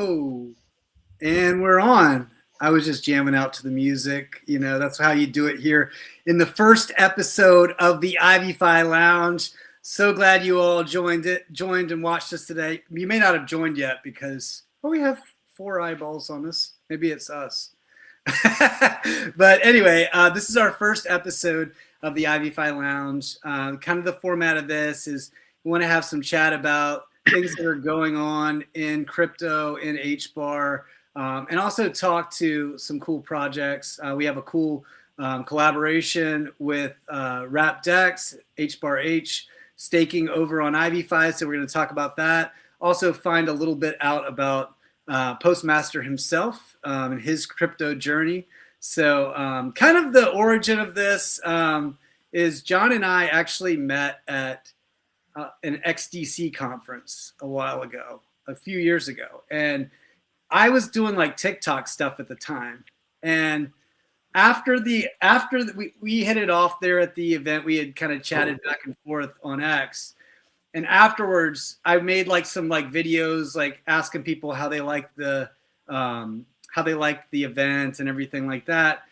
Oh, and we're on. I was just jamming out to the music. You know, that's how you do it here in the first episode of the IvyFi Lounge. So glad you all joined and watched us today. You may not have joined yet because we have 4 eyeballs on us. Maybe it's us. But anyway, this is our first episode of the IvyFi Lounge. Kind of the format of this is we want to have some chat about things that are going on in crypto, in HBAR, and also talk to some cool projects. We have a cool collaboration with WRAPpDEX, HBAR staking over on IvyFi, so we're going to talk about that. Also find a little bit out about Postmaster himself and his crypto journey. So kind of the origin of this is John and I actually met at an XDC conference a few years ago. And I was doing like TikTok stuff at the time. And after we hit it off there at the event, we had kind of chatted back and forth on X. And afterwards, I made like some like videos, like asking people how they liked the event and everything like that.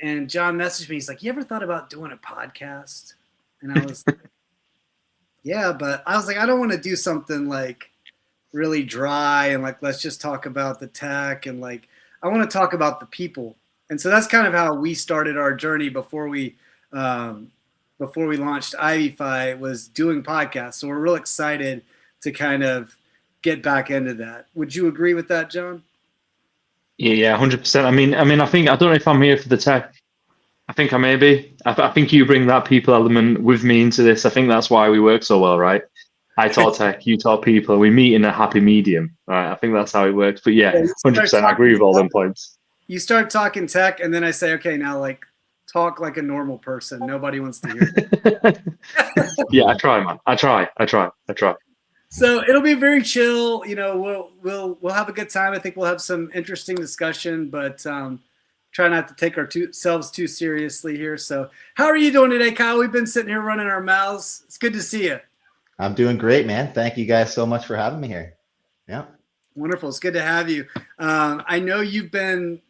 And John messaged me. He's like, "You ever thought about doing a podcast?" And I was like, "Yeah," but I was like, I don't want to do something like really dry and like let's just talk about the tech, and like I want to talk about the people. And so that's kind of how we started our journey before we launched IvyFi, was doing podcasts. So we're real excited to kind of get back into that. Would you agree with that, John? Yeah, 100%. I mean, I think I don't know if I'm here for the tech. I think I may be. I think you bring that people element with me into this. I think that's why we work so well, right? I talk tech, you talk people. We meet in a happy medium, right? I think that's how it works. But yeah, 100%. I agree with all them points. You start talking tech, and then I say, okay, now like talk like a normal person. Nobody wants to hear it. Yeah, I try, man. I try. So it'll be very chill. You know, we'll have a good time. I think we'll have some interesting discussion, but try not to take ourselves too seriously here. So how are you doing today, Kyle? We've been sitting here running our mouths. It's good to see you. I'm doing great, man. Thank you guys so much for having me here. Yeah. Wonderful. It's good to have you. I know you've been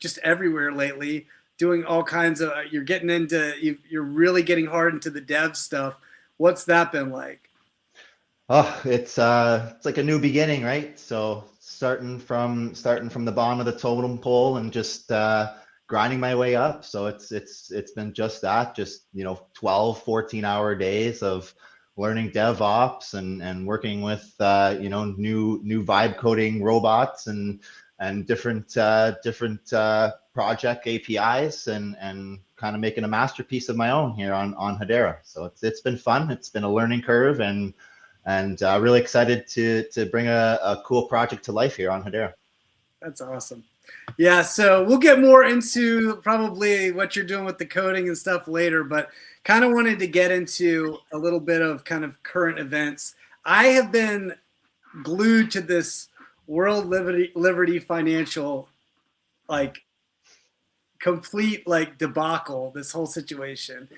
just everywhere lately, doing all kinds of. You're really getting hard into the dev stuff. What's that been like? Oh, it's like a new beginning, right? So starting from the bottom of the totem pole and just grinding my way up. So it's been just that, 12, 14-hour days of learning DevOps and working with new vibe coding robots and different project APIs and kind of making a masterpiece of my own here on Hedera. So it's been fun. It's been a learning curve and really excited to bring a cool project to life here on Hedera. That's awesome. Yeah, so we'll get more into probably what you're doing with the coding and stuff later, but kind of wanted to get into a little bit of kind of current events. I have been glued to this World Liberty Financial, like complete like debacle, this whole situation.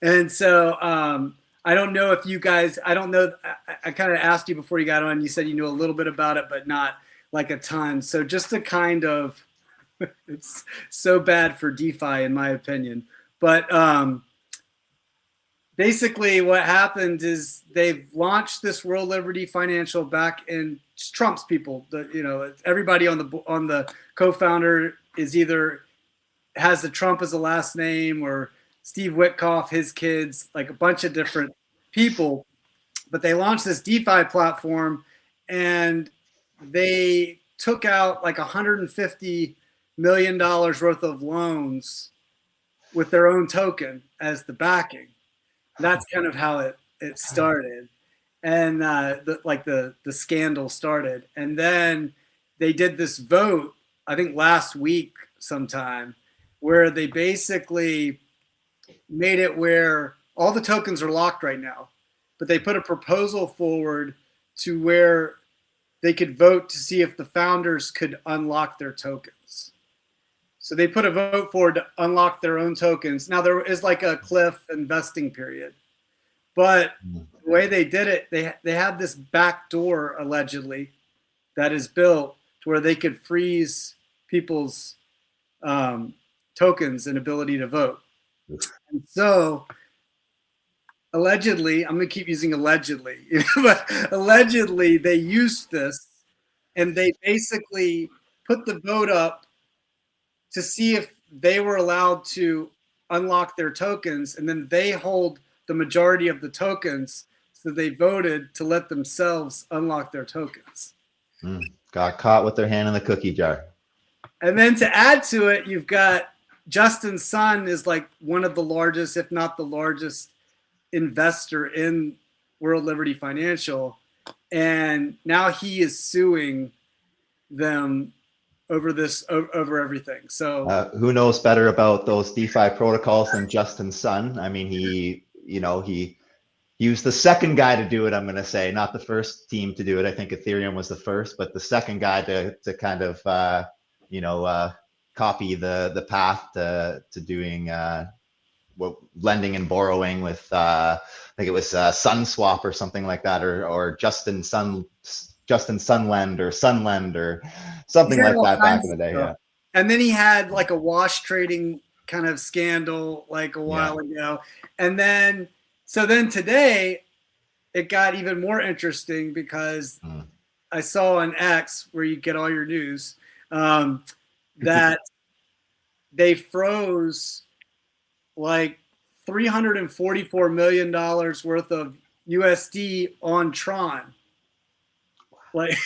And so I don't know if you guys, I don't know, I kind of asked you before you got on, you said you knew a little bit about it, but not like a ton. So just to kind of, it's so bad for DeFi in my opinion. But basically what happened is they've launched this World Liberty Financial back in Trump's people. Everybody on the co-founder is either has the Trump as a last name or Steve Witkoff, his kids, like a bunch of different people. But they launched this DeFi platform and they took out like $150 million worth of loans with their own token as the backing. That's kind of how it started. And the scandal started. And then they did this vote, I think last week sometime, where they basically made it where all the tokens are locked right now, but they put a proposal forward to where they could vote to see if the founders could unlock their tokens. So they put a vote forward to unlock their own tokens. Now there is like a cliff investing period, but the way they did it, they had this back door allegedly that is built to where they could freeze people's tokens and ability to vote. And so allegedly, I'm going to keep using allegedly, but allegedly they used this and they basically put the vote up to see if they were allowed to unlock their tokens, and then they hold the majority of the tokens, so they voted to let themselves unlock their tokens. Got caught with their hand in the cookie jar. And then to add to it, you've got Justin Sun is like one of the largest, if not the largest, investor in World Liberty Financial, and now he is suing them over everything. So who knows better about those DeFi protocols than Justin Sun? I mean, he was the second guy to do it. I'm going to say, not the first team to do it. I think Ethereum was the first, but the second guy to kind of copy the path to doing lending and borrowing with I think it was SunSwap or something like that, or Justin Sunlend or Sunlend or something like that back in the day. Yeah. And then he had like a wash trading kind of scandal like a while ago. And then today it got even more interesting because I saw on X, where you get all your news, that they froze like $344 million worth of USD on Tron. Like,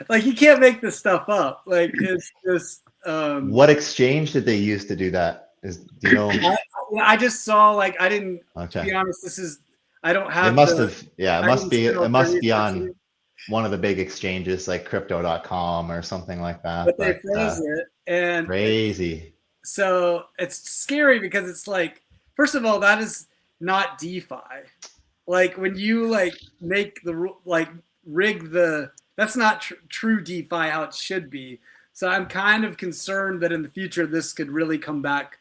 like you can't make this stuff up. Like, it's just. What exchange did they use to do that? Do you know? I just saw, like, I didn't. Okay. To be honest, I don't have. It must have. Yeah, it must be. It must be on one of the big exchanges like Crypto.com or something like that. But they froze it, and crazy. So it's scary because it's like, first of all, that is not DeFi. Like when you like make the rig that's not true DeFi how it should be. So I'm kind of concerned that in the future this could really come back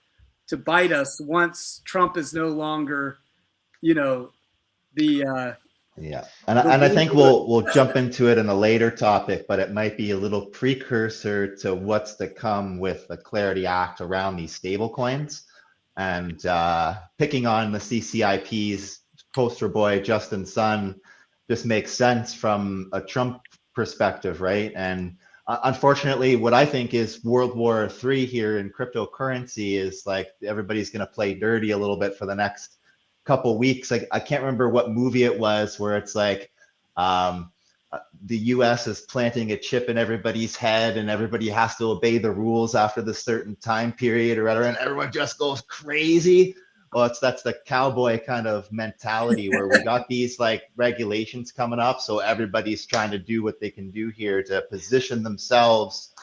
to bite us once Trump is no longer, the yeah. And I think we'll jump into it in a later topic, but it might be a little precursor to what's to come with the Clarity Act around these stable coins, and picking on the CCIP's poster boy Justin Sun just makes sense from a Trump perspective, right? And unfortunately, what I think is World War III here in cryptocurrency is like everybody's going to play dirty a little bit for the next couple weeks. Like I can't remember what movie it was where it's like the US is planting a chip in everybody's head and everybody has to obey the rules after the certain time period or whatever, and everyone just goes crazy. Well, that's the cowboy kind of mentality where we got these like regulations coming up, so everybody's trying to do what they can do here to position themselves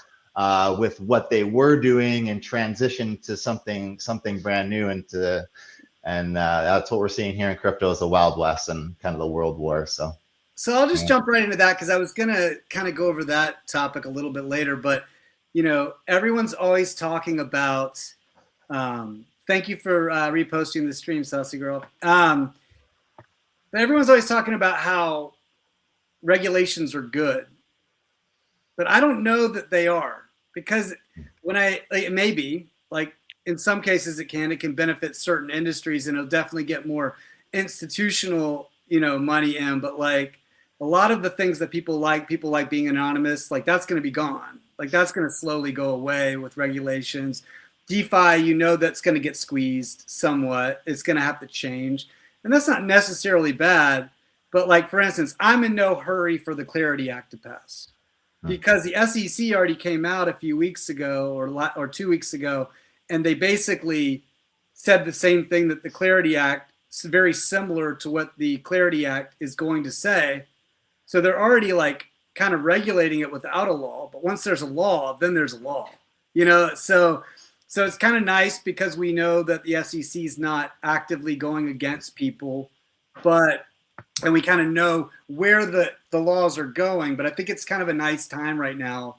with what they were doing and transition to something brand new. And that's what we're seeing here in crypto is the Wild West and kind of the World War. So I'll just jump right into that because I was gonna kind of go over that topic a little bit later. But everyone's always talking about. Thank you for reposting the stream, Saucy Girl. But everyone's always talking about how regulations are good, but I don't know that they are, because it may be like in some cases it can benefit certain industries and it'll definitely get more institutional money in, but like a lot of the things that people like being anonymous, like that's going to be gone. Like that's going to slowly go away with regulations. DeFi, that's going to get squeezed somewhat. It's going to have to change. And that's not necessarily bad. But like, for instance, I'm in no hurry for the Clarity Act to pass because the SEC already came out a few weeks ago or 2 weeks ago, and they basically said the same thing, that the Clarity Act is very similar to what the Clarity Act is going to say. So they're already like kind of regulating it without a law. But once there's a law, then there's a law, So it's kind of nice because we know that the SEC is not actively going against people, and we kind of know where the laws are going. But I think it's kind of a nice time right now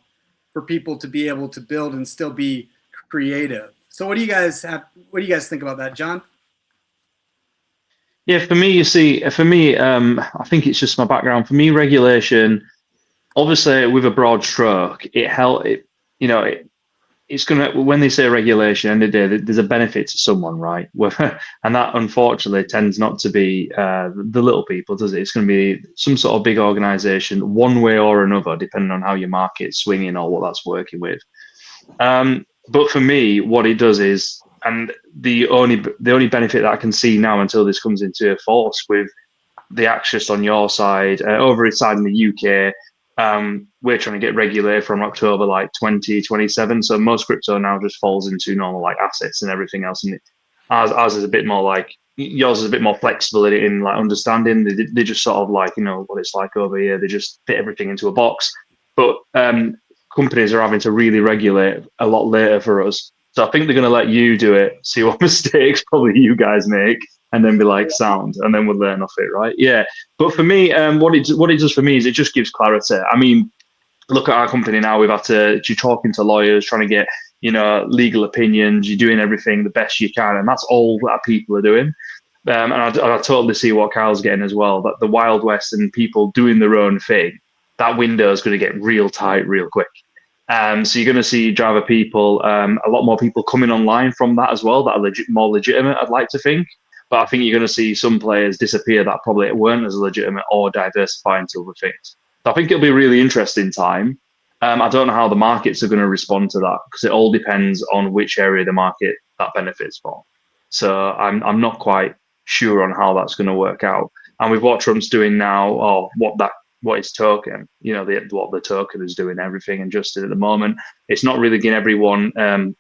for people to be able to build and still be creative. So what do you guys think about that, John? Yeah, for me, you see, I think it's just my background. For me, regulation, obviously, with a broad stroke, you know, it's gonna when they say regulation, end of the day, there's a benefit to someone, right? And that unfortunately tends not to be the little people, does it? It's going to be some sort of big organization, one way or another, depending on how your market's swinging or what that's working with. But for me, what it does is, and the only benefit that I can see now until this comes into force with the access on your side, over inside in the UK, we're trying to get regulated from October like 2027. So most crypto now just falls into normal like assets and everything else. And ours is a bit more like yours is a bit more flexible in like understanding. They just sort of like, you know, what it's like over here. They just fit everything into a box. But companies are having to really regulate a lot later for us. So I think they're going to let you do it, see what mistakes probably you guys make, and then be like sound, and then we'll learn off it, right? Yeah. But for me, what it does for me is it just gives clarity. I mean, look at our company now. You're talking to lawyers, trying to get, you know, legal opinions. You're doing everything the best you can, and that's all that people are doing. And I totally see what Kyle's getting as well. That the Wild West and people doing their own thing, that window is going to get real tight real quick. So you're going to see Java people, a lot more people coming online from that as well, that are more legitimate, I'd like to think. But I think you're going to see some players disappear that probably weren't as legitimate or diversify into other things. So I think it'll be a really interesting time. I don't know how the markets are going to respond to that because it all depends on which area of the market that benefits from. So I'm not quite sure on how that's going to work out. And with what Trump's doing now, or what his token, you know, what the token is doing, everything adjusted at the moment, it's not really giving everyone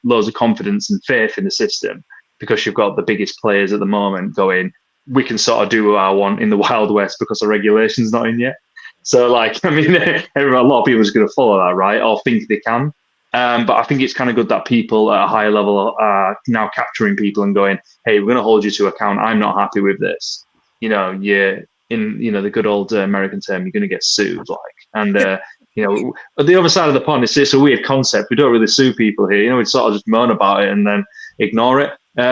loads of confidence and faith in the system because you've got the biggest players at the moment going, we can sort of do what I want in the Wild West because the regulation's not in yet. So, like, I mean, a lot of people are just going to follow that, right? Or think they can. But I think it's kind of good that people at a higher level are now capturing people and going, hey, we're going to hold you to account. I'm not happy with this. You know, the good old American term, you're going to get sued, like. And, you know, at the other side of the pond, it's a weird concept. We don't really sue people here. You know, we sort of just moan about it and then ignore it.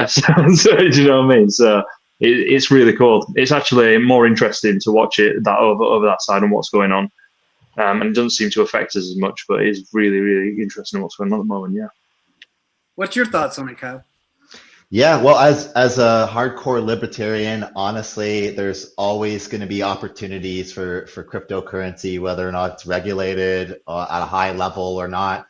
So do you know what I mean? So it's really cool. It's actually more interesting to watch it that over that side and what's going on. And it doesn't seem to affect us as much, but it is really, really interesting what's going on at the moment. Yeah. What's your thoughts on it, Kyle? Yeah, well, as a hardcore libertarian, honestly, there's always going to be opportunities for cryptocurrency, whether or not it's regulated at a high level or not.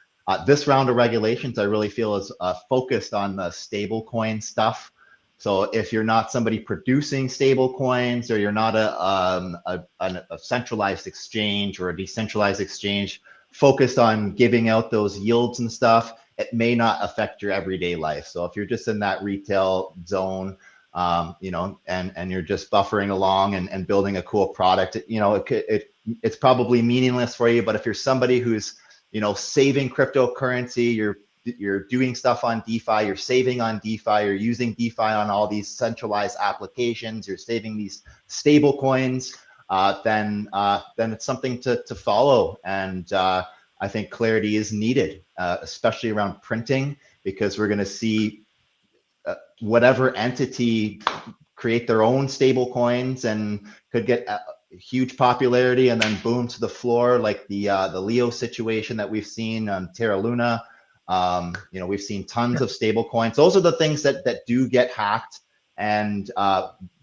This round of regulations, I really feel is focused on the stable coin stuff. So if you're not somebody producing stable coins, or you're not a centralized exchange or a decentralized exchange focused on giving out those yields and stuff, it may not affect your everyday life. So if you're just in that retail zone, you know, and you're just buffering along and building a cool product, you know, it's probably meaningless for you. But if you're somebody who's, you know, saving cryptocurrency, you're doing stuff on DeFi, you're saving on DeFi, you're using DeFi on all these centralized applications, you're saving these stable coins, then it's something to follow. And I think clarity is needed, especially around printing, because we're going to see whatever entity create their own stable coins and could get huge popularity and then boom to the floor, like the Leo situation that we've seen on Terra Luna. You know, we've seen tons of stable coins. Those are the things that do get hacked and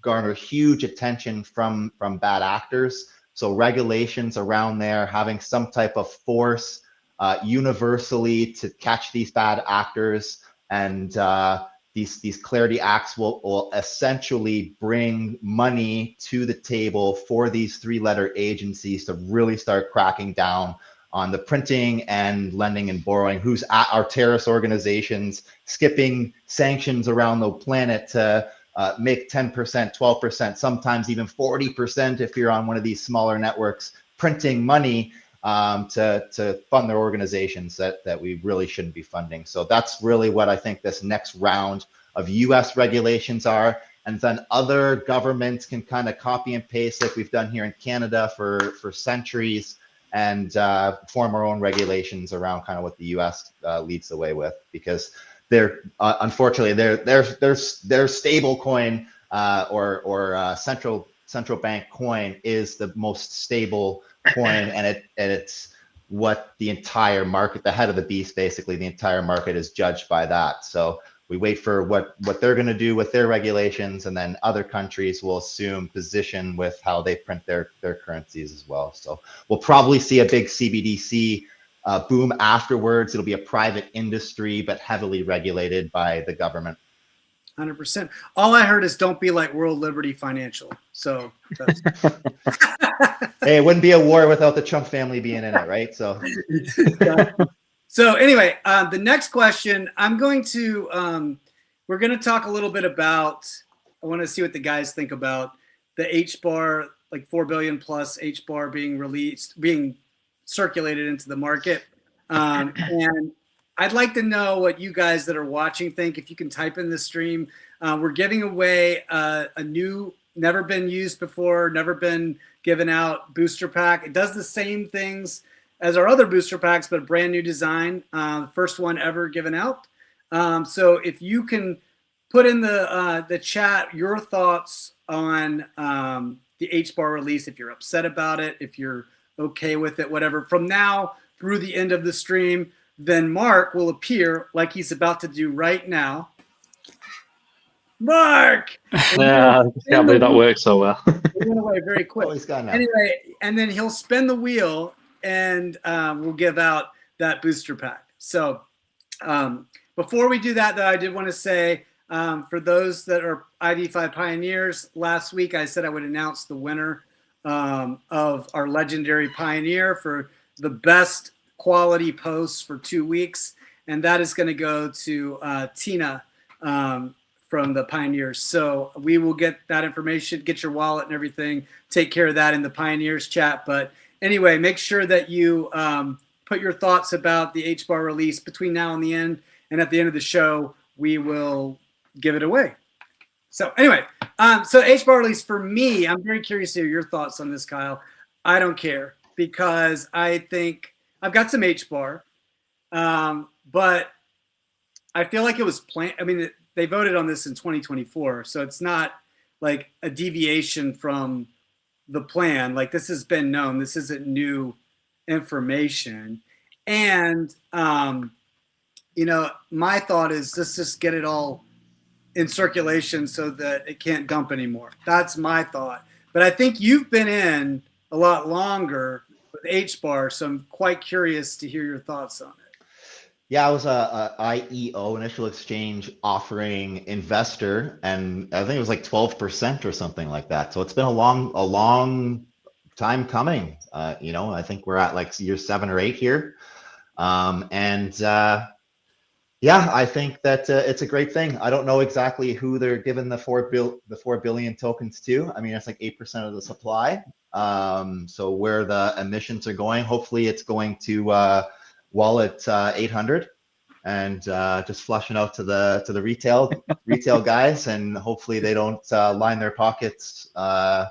garner huge attention from bad actors. So regulations around there, having some type of force universally to catch these bad actors, and these clarity acts will essentially bring money to the table for these three-letter agencies to really start cracking down on the printing and lending and borrowing, who's at our terrorist organizations, skipping sanctions around the planet to make 10%, 12%, sometimes even 40% if you're on one of these smaller networks, printing money to fund their organizations that we really shouldn't be funding. So that's really what I think this next round of US regulations are. And then other governments can kind of copy and paste like we've done here in Canada for centuries, and form our own regulations around kind of what the US leads the way with, because they're unfortunately their stable coin or central bank coin is the most stable coin, and it's what the entire market, the head of the beast, basically the entire market is judged by that. So we wait for what they're going to do with their regulations, and then other countries will assume position with how they print their currencies as well. So we'll probably see a big CBDC boom afterwards. It'll be a private industry, but heavily regulated by the government. 100%. All I heard is don't be like World Liberty Financial. So that's hey, it wouldn't be a war without the Trump family being in it, right? So so anyway, the next question, we're going to talk a little bit about, I want to see what the guys think about the H bar, like 4 billion plus H bar being circulated into the market. And I'd like to know what you guys that are watching think. If you can type in the stream, we're giving away a new, never been used before, never been given out booster pack. It does the same things as our other booster packs, but a brand new design. First one ever given out. So if you can put in the chat your thoughts on the H bar release, if you're upset about it, if you're okay with it, whatever. From now through the end of the stream, then Mark will appear like he's about to do right now. Mark! Yeah, I can't believe that worked so well. It went away very quick. oh, he's gone now. Anyway, and then he'll spin the wheel, and we'll give out that booster pack. So before we do that, though, I did want to say, for those that are IvyFi Pioneers, last week I said I would announce the winner of our legendary Pioneer for the best quality posts for 2 weeks, and that is going to go to Tina from the Pioneers. So we will get that information, get your wallet and everything, take care of that in the Pioneers chat. But anyway, make sure that you put your thoughts about the H bar release between now and the end, and at the end of the show we will give it away. So anyway, so H bar release for me, I'm very curious to hear your thoughts on this, Kyle. I don't care, because I think I've got some H bar, but I feel like it was planned. I mean, they voted on this in 2024, so it's not like a deviation from the plan. Like, this has been known. This isn't new information. And, you know, my thought is let's just get it all in circulation so that it can't dump anymore. That's my thought. But I think you've been in a lot longer with H bar, so I'm quite curious to hear your thoughts on it. Yeah, I was a IEO, initial exchange offering investor, and I think it was like 12% or something like that. So it's been a long time coming. You know, I think we're at like year 7 or 8 here. Yeah, I think that it's a great thing. I don't know exactly who they're giving the 4 billion tokens to. I mean, it's like 8% of the supply. So where the emissions are going, hopefully it's going to wallet 800 and just flushing out to the retail guys, and hopefully they don't line their pockets in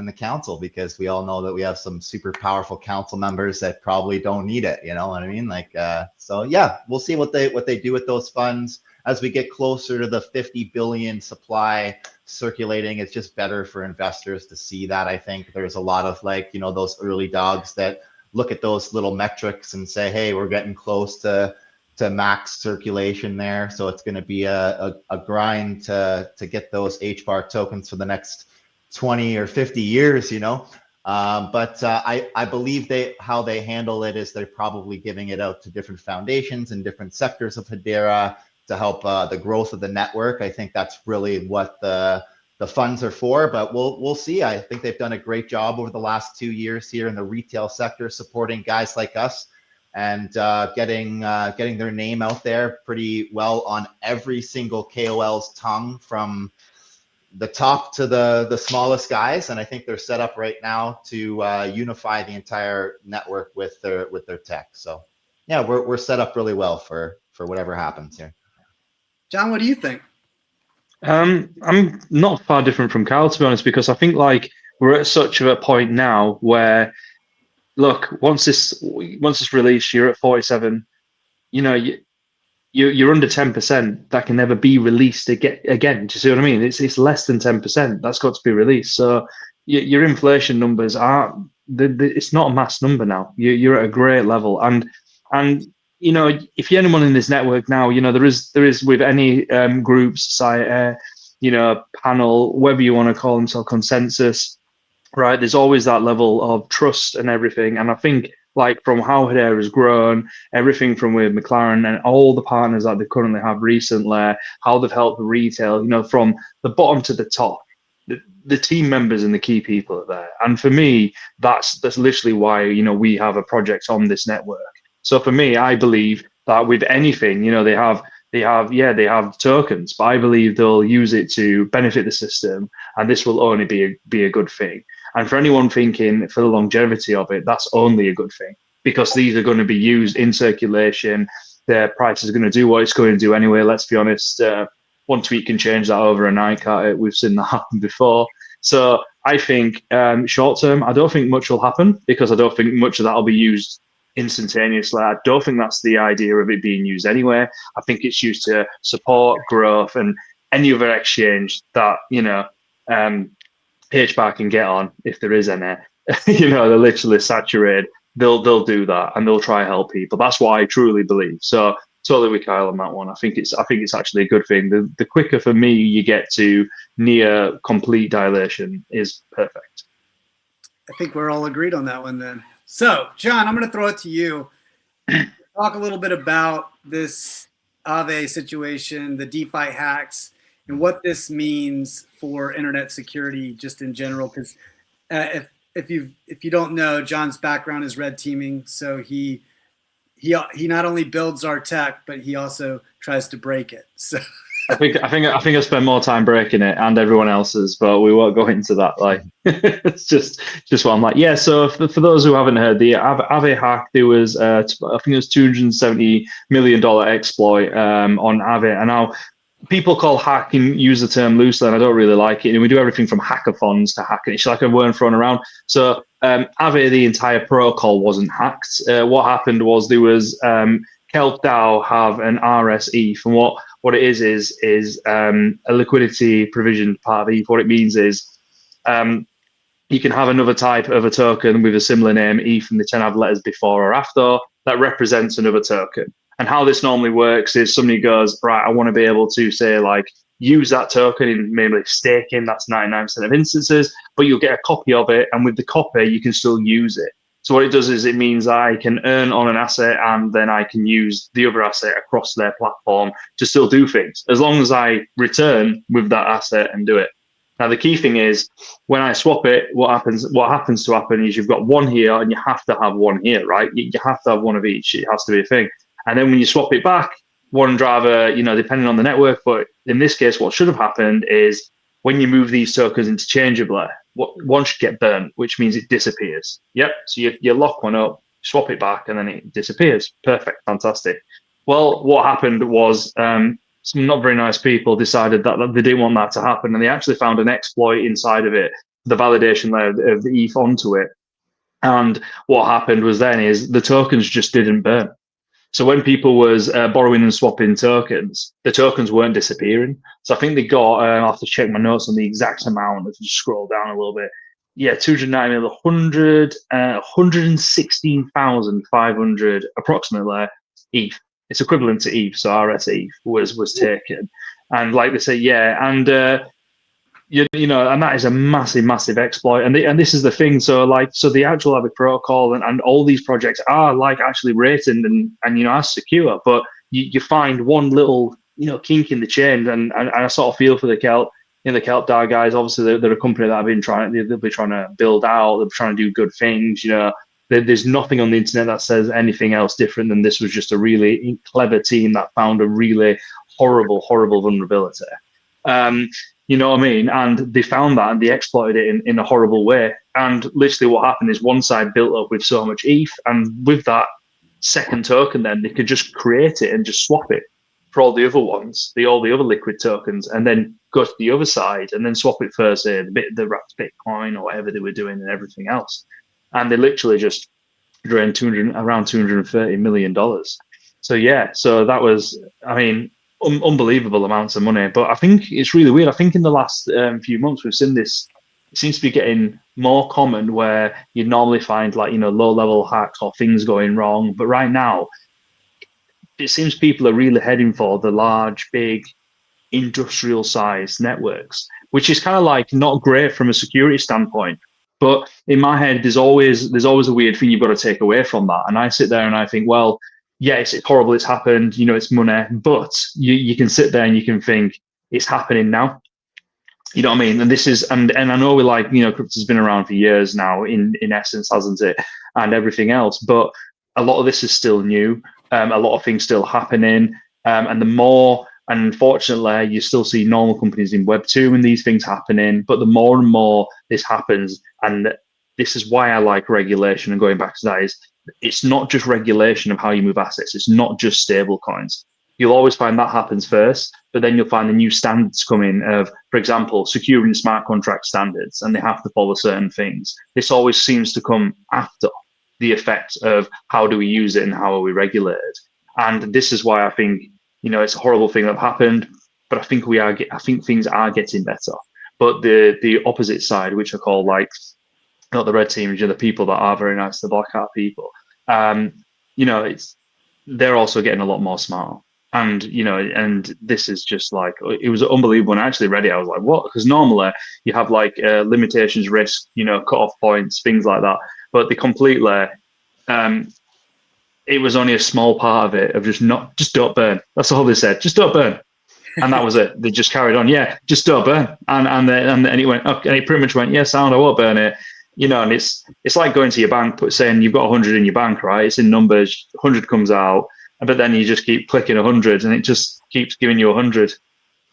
the council, because we all know that we have some super powerful council members that probably don't need it. You know what I mean? Like, so yeah, we'll see what they do with those funds as we get closer to the 50 billion supply circulating. It's just better for investors to see that. I think there's a lot of, like, you know, those early dogs that look at those little metrics and say, hey, we're getting close to max circulation there. So it's going to be a grind to get those HBAR tokens for the next 20 or 50 years, you know. But I believe how they handle it is they're probably giving it out to different foundations and different sectors of Hedera to help the growth of the network. I think that's really what the funds are for, but we'll see. I think they've done a great job over the last 2 years here in the retail sector, supporting guys like us and getting their name out there pretty well on every single KOL's tongue, from the top to the smallest guys. And I think they're set up right now to unify the entire network with their tech. So yeah, we're set up really well for whatever happens here. John, what do you think? I'm not far different from Kyle, to be honest, because I think, like, we're at such a point now where, look, once this released, you're at 47. You know, you're under 10%. That can never be released again. Do you see what I mean? It's less than 10%. That's got to be released. So your inflation numbers aren't. It's not a mass number now. You're at a great level, and if you're anyone in this network now, there is with any group, society, panel, whatever you want to call themselves, consensus, right? There's always that level of trust and everything. And I think like from how Hedera has grown, everything from with McLaren and all the partners that they currently have recently, how they've helped the retail, from the bottom to the top, the team members and the key people are there. And for me, that's literally why, we have a project on this network. So for me, I believe that with anything, they have tokens, but I believe they'll use it to benefit the system, and this will only be a good thing. And for anyone thinking for the longevity of it, that's only a good thing, because these are going to be used in circulation. Their price is going to do what it's going to do anyway. Let's be honest. One tweet can change that overnight, can't it? We've seen that happen before. So I think short term, I don't think much will happen, because I don't think much of that will be used instantaneously. I don't think that's the idea of it being used anyway. I think it's used to support growth and any other exchange that HBAR can get on, if there is any. They're literally saturated. They'll do that, and they'll try to help people. That's what I truly believe. So totally with Kyle on that one. I think it's actually a good thing. The quicker for me you get to near complete dilation is perfect. I think we're all agreed on that one then. So, John, I'm going to throw it to you. Talk a little bit about this Aave situation, the DeFi hacks, and what this means for internet security just in general. Because if you don't know, John's background is red teaming, so he not only builds our tech, but he also tries to break it. So I think I spend more time breaking it and everyone else's, but we won't go into that. Like, it's just what I'm like. Yeah. So for those who haven't heard, the Aave hack, there was I think it was $270 million exploit on Aave, and now people call hack and use the term loosely, and I don't really like it. And we do everything from hackathons to hacking. It's like a word thrown around. So Aave, the entire protocol wasn't hacked. What happened was there was Kelp DAO have an RS ETH, and what it is a liquidity provision part of ETH. What it means is you can have another type of a token with a similar name, ETH, and they tend to have letters before or after that represents another token. And how this normally works is somebody goes, right, I want to be able to say like use that token in mainly staking. That's 99% of instances, but you'll get a copy of it, and with the copy you can still use it. So what it does is it means I can earn on an asset, and then I can use the other asset across their platform to still do things, as long as I return with that asset and do it. Now, the key thing is when I swap it, what happens to happen is you've got one here and you have to have one here, right? You have to have one of each. It has to be a thing. And then when you swap it back, one driver, depending on the network, but in this case, what should have happened is when you move these tokens interchangeably, one should get burnt, which means it disappears. Yep. So you lock one up, swap it back, and then it disappears. Perfect. Fantastic. Well, what happened was some not very nice people decided that they didn't want that to happen, and they actually found an exploit inside of it, the validation layer of the ETH onto it. And what happened was then is the tokens just didn't burn. So when people was borrowing and swapping tokens, the tokens weren't disappearing. So I think they got, I'll have to check my notes on the exact amount. Let's just scroll down a little bit. Yeah, 116,500 approximately ETH. It's equivalent to ETH, so RS ETH was taken. And like they say, yeah, and and that is a massive exploit. And this is the thing. So the actual Aave protocol and all these projects are like actually rated and as secure. But you find one little kink in the chain, and I sort of feel for the Kelp DAO guys. Obviously, they're a company that they'll be trying to build out. They're trying to do good things. There's nothing on the internet that says anything else different than this was just a really clever team that found a really horrible vulnerability. You know what I mean? And they found that and they exploited it in a horrible way. And literally what happened is one side built up with so much ETH, and with that second token, then they could just create it and just swap it for all the other ones, all the other liquid tokens, and then go to the other side and then swap it for, say, the wrapped Bitcoin or whatever they were doing and everything else. And they literally just drained around $230 million. So yeah, so that was, I mean, unbelievable amounts of money. But I think it's really weird. I think in the last few months we've seen this. It seems to be getting more common where you normally find like low-level hacks or things going wrong. But right now, it seems people are really heading for the large, big, industrial-sized networks, which is kind of like not great from a security standpoint. But in my head, there's always a weird thing you've got to take away from that. And I sit there and I think, well, yes, it's horrible, it's happened, it's money, but you can sit there and you can think it's happening now. You know what I mean? And this is, and I know we're like, crypto's been around for years now, in essence, hasn't it? And everything else, but a lot of this is still new. A lot of things still happening, and the more, and unfortunately, you still see normal companies in Web2 and these things happening. But the more and more this happens, and this is why I like regulation. And going back to that, is it's not just regulation of how you move assets. It's not just stable coins. You'll always find that happens first, but then you'll find the new standards come in of, for example, securing smart contract standards, and they have to follow certain things. This always seems to come after the effect of how do we use it and how are we regulated. And this is why I think, it's a horrible thing that happened, but I think things are getting better. But the opposite side, which I call like, not the red team, the people that are very nice, the black hat people, they're also getting a lot more smart. And, and this is just like, it was unbelievable. When I actually read it, I was like, what? Because normally you have like limitations, risk, cut off points, things like that. But they completely, it was only a small part of it of just don't burn. That's all they said. Just don't burn. And that was it. They just carried on. Yeah, just don't burn. And it went, okay, and it pretty much went, yeah, sound, I won't burn it. And it's like going to your bank, saying you've got 100 in your bank, right? It's in numbers, 100 comes out, but then you just keep clicking 100 and it just keeps giving you 100.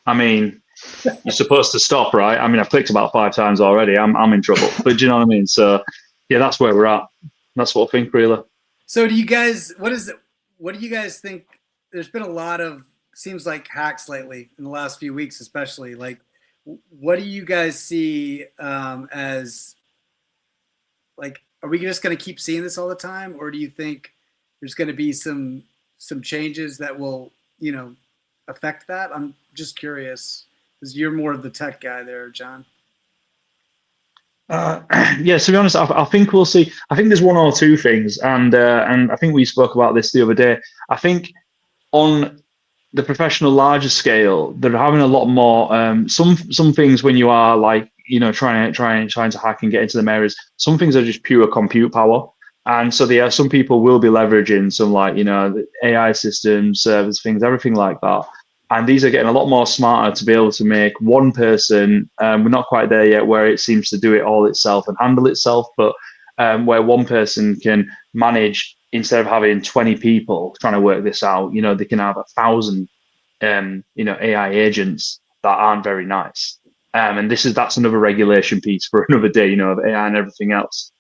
I mean, you're supposed to stop, right? I mean, I've clicked about 5 times already. I'm in trouble. But do you know what I mean? So yeah, that's where we're at. That's what I think, really. So do you guys, what do you guys think? There's been a lot of, seems like, hacks lately in the last few weeks, especially. Like, what do you guys see as, like, are we just going to keep seeing this all the time? Or do you think there's going to be some changes that will, affect that? I'm just curious, because you're more of the tech guy there, John. Yeah, to be honest, I think we'll see. I think there's one or two things, and I think we spoke about this the other day. I think on the professional larger scale, they're having a lot more. Some things when you are like trying to hack and get into the areas. Some things are just pure compute power, and so there are some people will be leveraging some like the AI systems, servers, things, everything like that. And these are getting a lot more smarter to be able to make one person, we're not quite there yet where it seems to do it all itself and handle itself, but where one person can manage, instead of having 20 people trying to work this out, they can have 1,000, AI agents that aren't very nice. And that's another regulation piece for another day, of AI and everything else.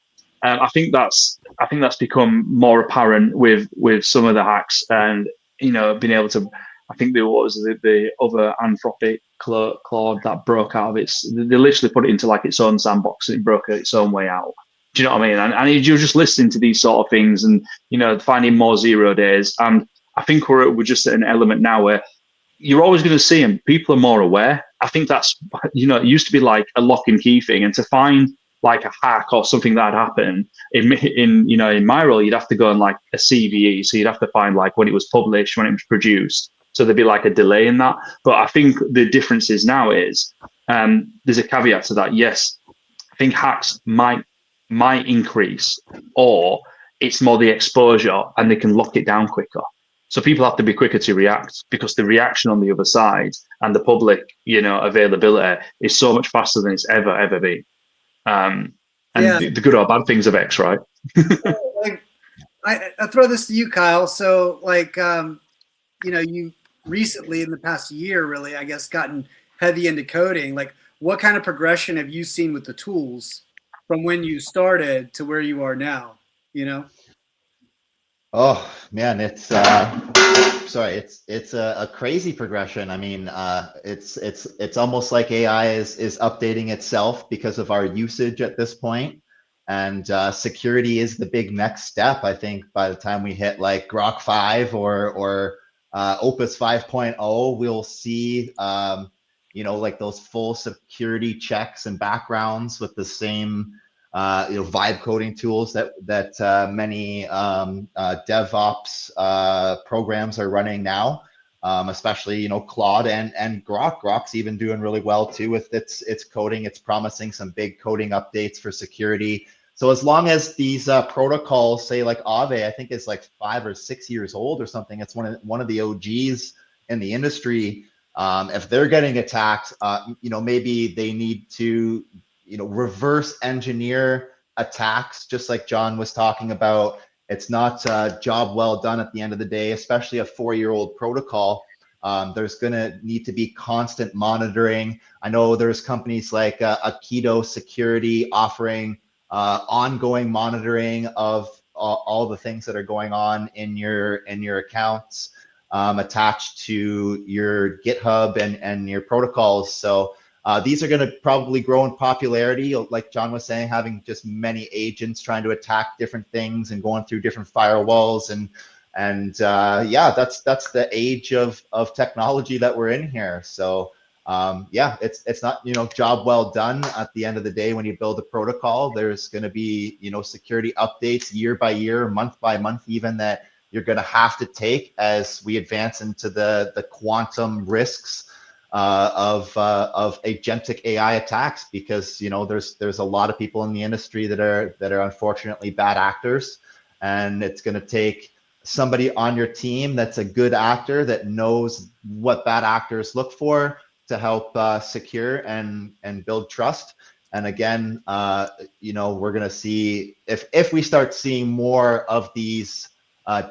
I think that's become more apparent with some of the hacks and, being able to, I think there was the other Anthropic Claude that broke out of it. They literally put it into like its own sandbox and it broke its own way out. Do you know what I mean? And you're just listening to these sort of things and, finding more 0 days. And I think we're just at an element now where you're always going to see them. People are more aware. I think that's, it used to be like a lock and key thing. And to find like a hack or something that happened in my role, you'd have to go on like a CVE. So you'd have to find like when it was published, when it was produced. So there'd be like a delay in that. But I think the difference is now is there's a caveat to that. Yes, I think hacks might increase, or it's more the exposure and they can lock it down quicker. So people have to be quicker to react because the reaction on the other side and the public, availability is so much faster than it's ever been. And yeah. The good or bad things of X, right? Like, I throw this to you, Kyle. So like, you recently in the past year, really, I guess, gotten heavy into coding. Like, what kind of progression have you seen with the tools from when you started to where you are now? Oh man, it's it's a crazy progression. I mean, it's almost like AI is updating itself because of our usage at this point. And security is the big next step. I think by the time we hit like Grok 5 or Opus 5.0, we'll see, like those full security checks and backgrounds with the same, vibe coding tools that many DevOps programs are running now. Especially Claude and Grok. Grok's even doing really well too with its coding. It's promising some big coding updates for security. So as long as these protocols, say like Aave, I think is like 5 or 6 years old or something. It's one of the OGs in the industry. If they're getting attacked, maybe they need to reverse engineer attacks, just like John was talking about. It's not a job well done at the end of the day, especially a 4-year-old protocol. There's going to need to be constant monitoring. I know there's companies like Aikido Security offering ongoing monitoring of all the things that are going on in your accounts attached to your GitHub and your protocols. So these are going to probably grow in popularity, like John was saying, having just many agents trying to attack different things and going through different firewalls and yeah, that's the age of technology that we're in here. So yeah, it's not job well done at the end of the day. When you build a protocol, there's going to be security updates year by year, month by month, even, that you're going to have to take as we advance into the quantum risks of agentic AI attacks, because there's a lot of people in the industry that are unfortunately bad actors, and it's going to take somebody on your team that's a good actor that knows what bad actors look for to help secure and build trust. And again, we're going to see if we start seeing more of these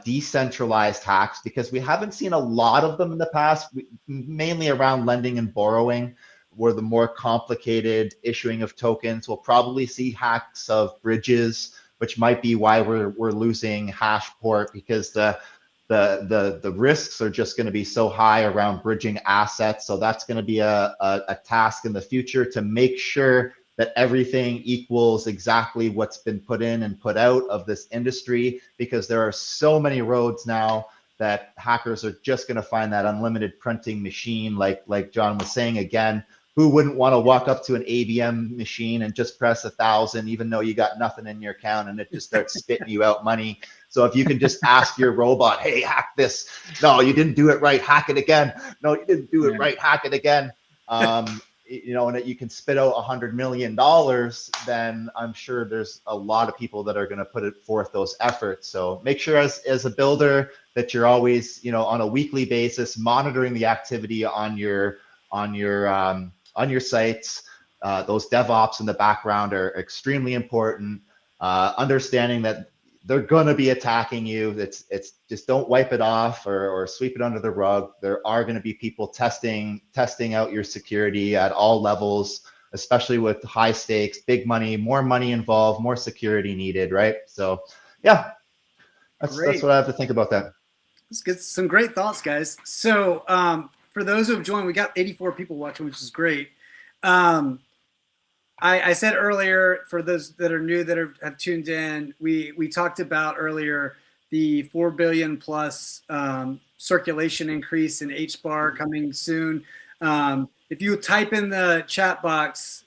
decentralized hacks, because we haven't seen a lot of them in the past, mainly around lending and borrowing, where the more complicated issuing of tokens. We'll probably see hacks of bridges, which might be why we're losing Hashport, because the risks are just going to be so high around bridging assets. So that's going to be a task in the future to make sure that everything equals exactly what's been put in and put out of this industry, because there are so many roads now that hackers are just going to find that unlimited printing machine, like John was saying. Again, who wouldn't want to walk up to an ABM machine and just press 1,000, even though you got nothing in your account, and it just starts spitting you out money? So if you can just ask your robot, hey, hack this. No, you didn't do it right. Hack it again. No, you didn't do it right. Hack it again. And that you can spit out $100 million, then I'm sure there's a lot of people that are going to put it forth those efforts. So make sure as a builder that you're always, on a weekly basis, monitoring the activity on your sites. Those DevOps in the background are extremely important. Understanding that they're going to be attacking you. It's just don't wipe it off or sweep it under the rug. There are going to be people testing out your security at all levels, especially with high stakes, big money, more money involved, more security needed, right? So yeah, that's what I have to think about that. Let's get some great thoughts, guys. So for those who have joined, we got 84 people watching, which is great. I said earlier, for those that are new that have tuned in, we talked about earlier the 4 billion plus circulation increase in HBAR coming soon. If you type in the chat box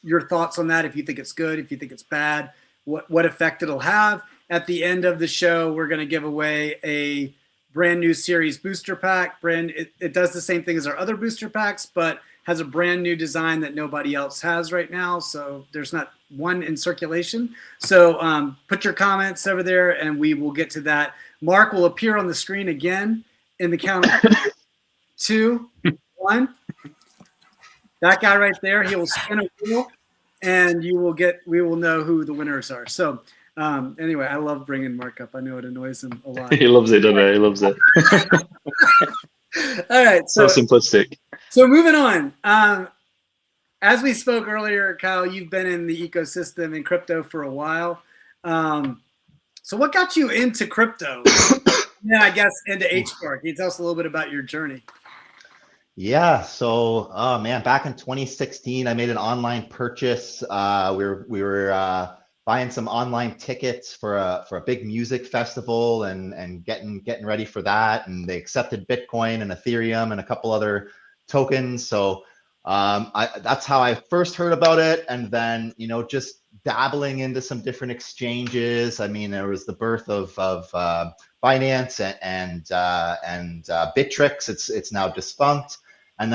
your thoughts on that, if you think it's good, if you think it's bad, what effect it'll have. At the end of the show, we're going to give away a brand new series booster pack. It does the same thing as our other booster packs, but has a brand new design that nobody else has right now. So there's not one in circulation. So put your comments over there and we will get to that. Mark will appear on the screen again in the count of 2, 1. That guy right there, he will spin a wheel and we will know who the winners are. So anyway, I love bringing Mark up. I know it annoys him a lot. He loves it, doesn't he? He loves it. All right. So simplistic. So moving on. As we spoke earlier, Kyle, you've been in the ecosystem in crypto for a while. So what got you into crypto? And then I guess into HBAR. Can you tell us a little bit about your journey? Yeah, so oh man, back in 2016, I made an online purchase. We were buying some online tickets for a big music festival and getting ready for that. And they accepted Bitcoin and Ethereum and a couple other tokens. So that's how I first heard about it. And then just dabbling into some different exchanges. I mean, there was the birth of Binance and Bittrex. It's now defunct. And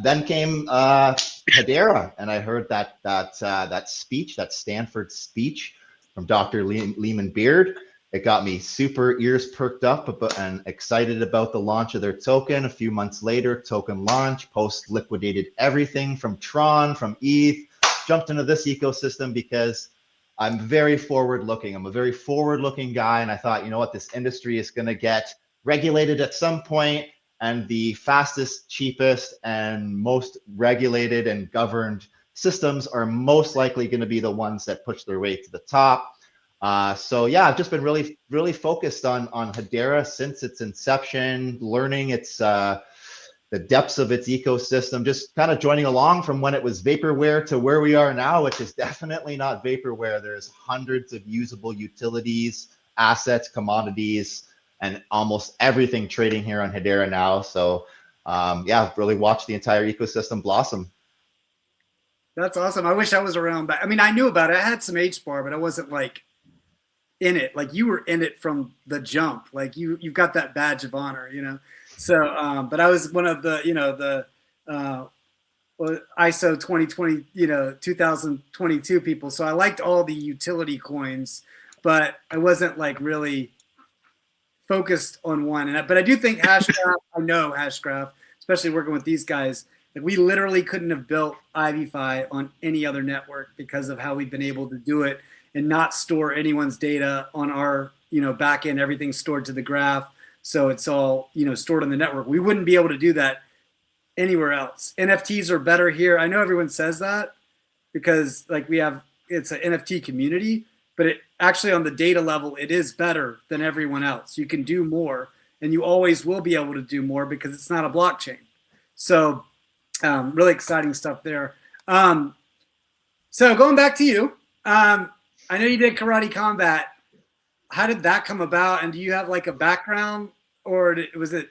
then came Hedera, and I heard that speech, that Stanford speech from Dr. Lehman Beard. It got me super ears perked up and excited about the launch of their token. A few months later, token launch, post liquidated everything from Tron, from ETH, jumped into this ecosystem because I'm very forward looking. I'm a very forward looking guy. And I thought, you know what, this industry is going to get regulated at some point, and the fastest, cheapest, and most regulated and governed systems are most likely going to be the ones that push their way to the top. So yeah, I've just been really focused on Hedera since its inception, learning its the depths of its ecosystem, just kind of joining along from when it was vaporware to where we are now, which is definitely not vaporware. There's hundreds of usable utilities, assets, commodities, and almost everything trading here on Hedera now. So yeah, I've really watched the entire ecosystem blossom. That's awesome. I wish I was around back. I mean, I knew about it. I had some HBAR, but I wasn't like in it. Like you were in it from the jump. Like you've got that badge of honor, you know. So, but I was one of the, the ISO 2020, 2022 people. So I liked all the utility coins, but I wasn't like really focused on one. But I do think Hashgraph, I know Hashgraph, especially working with these guys, like we literally couldn't have built IvyFi on any other network because of how we've been able to do it and not store anyone's data on our, back end, everything's stored to the graph. So it's all, stored on the network. We wouldn't be able to do that anywhere else. NFTs are better here. I know everyone says that because like it's an NFT community, but it actually on the data level, it is better than everyone else. You can do more and you always will be able to do more because it's not a blockchain. So really exciting stuff there. So going back to you, I know you did karate combat. How did that come about? And do you have like a background or was it,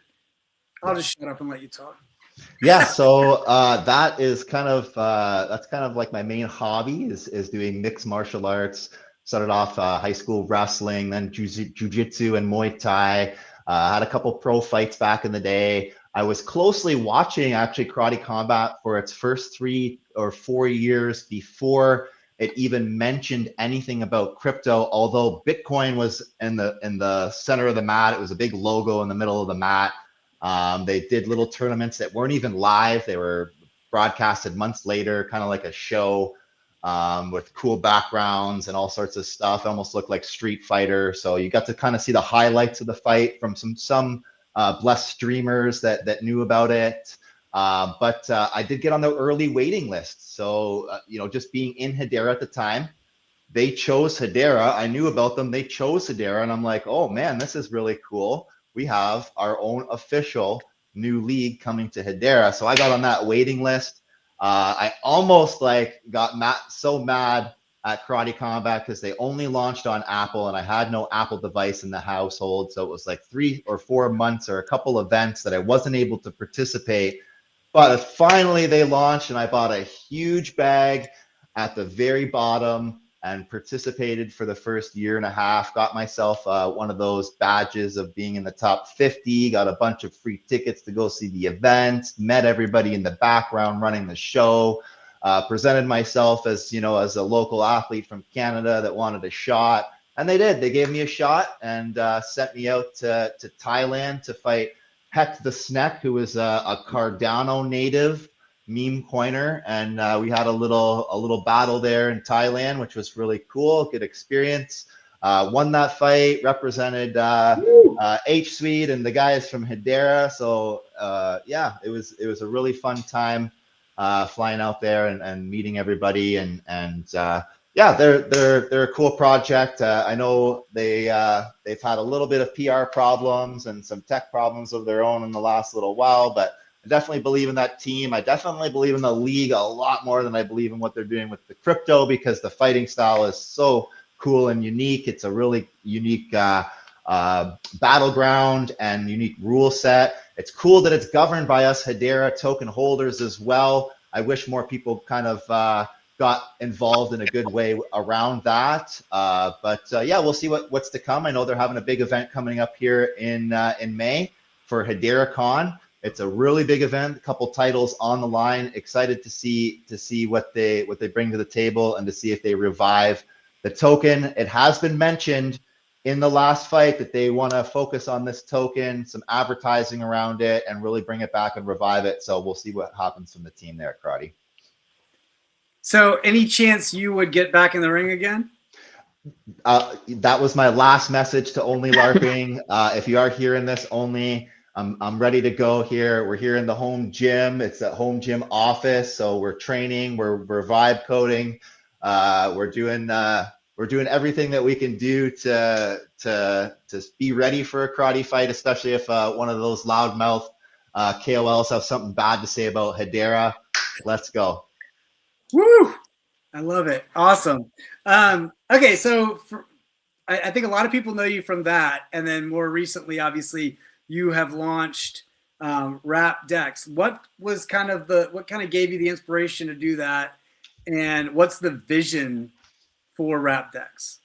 I'll just shut up and let you talk. Yeah, so that's kind of like my main hobby is doing mixed martial arts. Started off high school wrestling, then jiu-jitsu and Muay Thai. Had a couple pro fights back in the day. I was closely watching actually karate combat for its first 3 or 4 years before it even mentioned anything about crypto. Although Bitcoin was in the center of the mat, it was a big logo in the middle of the mat. They did little tournaments that weren't even live. They were broadcasted months later, kind of like a show with cool backgrounds and all sorts of stuff. It almost looked like Street Fighter. So you got to kind of see the highlights of the fight from some blessed streamers that knew about it. But I did get on the early waiting list. So, just being in Hedera at the time, they chose Hedera. I knew about them. They chose Hedera. And I'm like, oh man, this is really cool. We have our own official new league coming to Hedera. So I got on that waiting list. I almost got so mad at Karate Combat because they only launched on Apple and I had no Apple device in the household. So it was like 3 or 4 months or a couple events that I wasn't able to participate. But finally they launched and I bought a huge bag at the very bottom and participated for the first 1.5 years. Got myself one of those badges of being in the top 50, got a bunch of free tickets to go see the event, met everybody in the background running the show, presented myself as, as a local athlete from Canada that wanted a shot. And they did. They gave me a shot and sent me out to Thailand to fight Heck the Sneck, who was a Cardano native meme coiner, and we had a little battle there in Thailand, which was really cool. Good experience. Won that fight, represented H Suite and the guys from Hedera. So yeah, it was a really fun time flying out there and meeting everybody and yeah, they're a cool project. I know they've had a little bit of PR problems and some tech problems of their own in the last little while, but I definitely believe in that team. I definitely believe in the league a lot more than I believe in what they're doing with the crypto, because the fighting style is so cool and unique. It's a really unique battleground and unique rule set. It's cool that it's governed by us Hedera token holders as well. I wish more people kind of got involved in a good way around that. But yeah, we'll see what's to come. I know they're having a big event coming up here in May for Hedera Con. It's a really big event, a couple titles on the line. Excited to see what they bring to the table and to see if they revive the token. It has been mentioned in the last fight that they want to focus on this token, some advertising around it, and really bring it back and revive it. So we'll see what happens from the team there, Crotty. So any chance you would get back in the ring again? That was my last message to Only LARPing. If you are hearing this, Only, I'm ready to go here. We're here in the home gym. It's a home gym office. So we're training, we're vibe coding. We're doing everything that we can do to be ready for a karate fight, especially if one of those loudmouth KOLs have something bad to say about Hedera. Let's go. Woo! I love it. Awesome. Okay, so I think a lot of people know you from that, and then more recently, obviously, you have launched WRAPpDEX. What kind of gave you the inspiration to do that, and what's the vision for WRAPpDEX?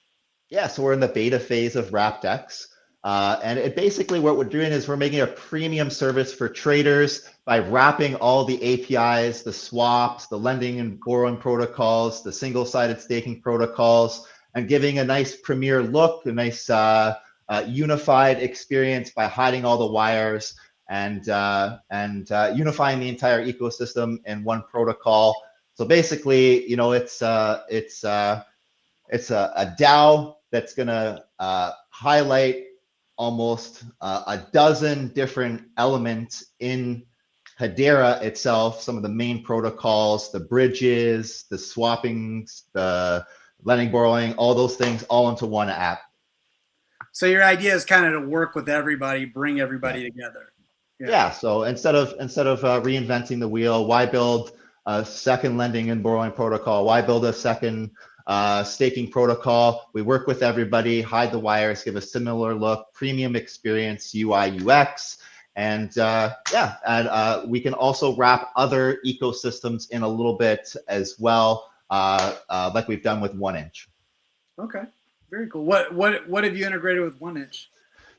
Yeah, so we're in the beta phase of WRAPpDEX. And it basically, what we're doing is we're making a premium service for traders by wrapping all the APIs, the swaps, the lending and borrowing protocols, the single-sided staking protocols, and giving a nice premier look, a nice unified experience by hiding all the wires and unifying the entire ecosystem in one protocol. So basically, you know, it's a DAO that's going to highlight almost a dozen different elements in Hedera itself, some of the main protocols, the bridges, the swappings, the lending, borrowing, all those things all into one app. So your idea is kind of to work with everybody, bring everybody together. Yeah. So instead of reinventing the wheel, why build a second lending and borrowing protocol? Why build a second staking protocol? We work with everybody, hide the wires, give a similar look, premium experience, UI, UX, and we can also wrap other ecosystems in a little bit as well, like we've done with 1inch. Okay, very cool. What have you integrated with 1inch?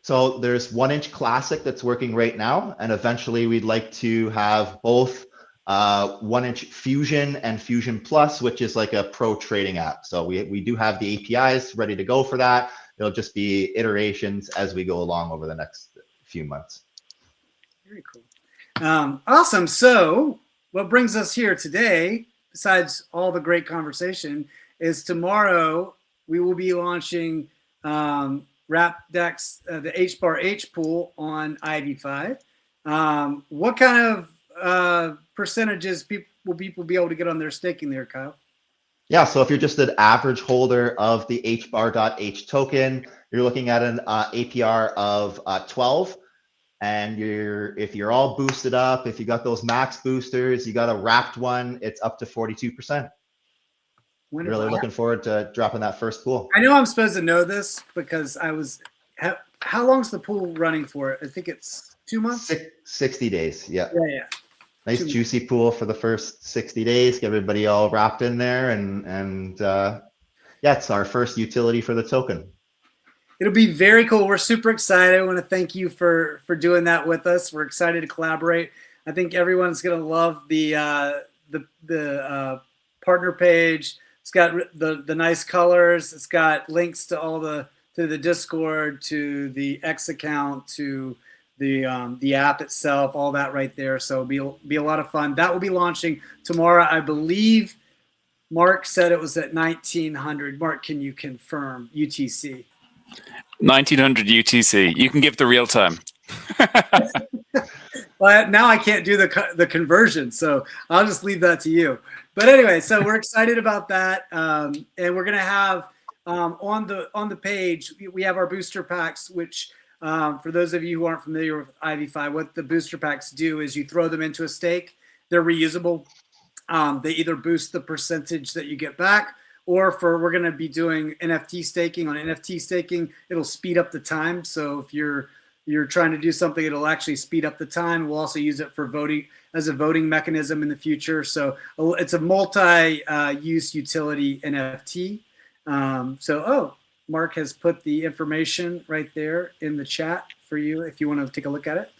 So there's 1inch Classic that's working right now, and eventually we'd like to have both 1inch Fusion and Fusion Plus, which is like a pro trading app. So we do have the APIs ready to go for that. It'll just be iterations as we go along over the next few months. Very cool. Awesome. So what brings us here today, besides all the great conversation, is tomorrow we will be launching WRAPpDEX, the H pool on IvyFi. What kind of percentages will people be able to get on their staking there, Kyle? Yeah, so if you're just an average holder of the HBAR.H token, you're looking at an APR of 12. And if you're all boosted up, if you got those max boosters, you got a wrapped one, it's up to 42%. Really looking forward to dropping that first pool. I know I'm supposed to know this because how long's the pool running for? I think it's 2 months? 60 days, yeah. Yeah. Nice juicy pool for the first 60 days. Get everybody all wrapped in there, and yeah, it's our first utility for the token. It'll be very cool. We're super excited. I want to thank you for doing that with us. We're excited to collaborate. I think everyone's gonna love the partner page. It's got the nice colors. It's got links to the Discord, to the X account, to the app itself, all that right there. So it'll be a lot of fun. That will be launching tomorrow. I believe Mark said it was at 1900. Mark, can you confirm UTC? 1900 UTC. You can give the real time. Well, now I can't do the conversion, so I'll just leave that to you. But anyway, so we're excited about that, and we're gonna have on the page we have our booster packs, which For those of you who aren't familiar with IvyFi, what the booster packs do is you throw them into a stake. They're reusable. They either boost the percentage that you get back, or we're going to be doing NFT staking. On NFT staking, it'll speed up the time. So if you're trying to do something, it'll actually speed up the time. We'll also use it for voting as a voting mechanism in the future. So it's a multi-use utility NFT. Mark has put the information right there in the chat for you if you want to take a look at it.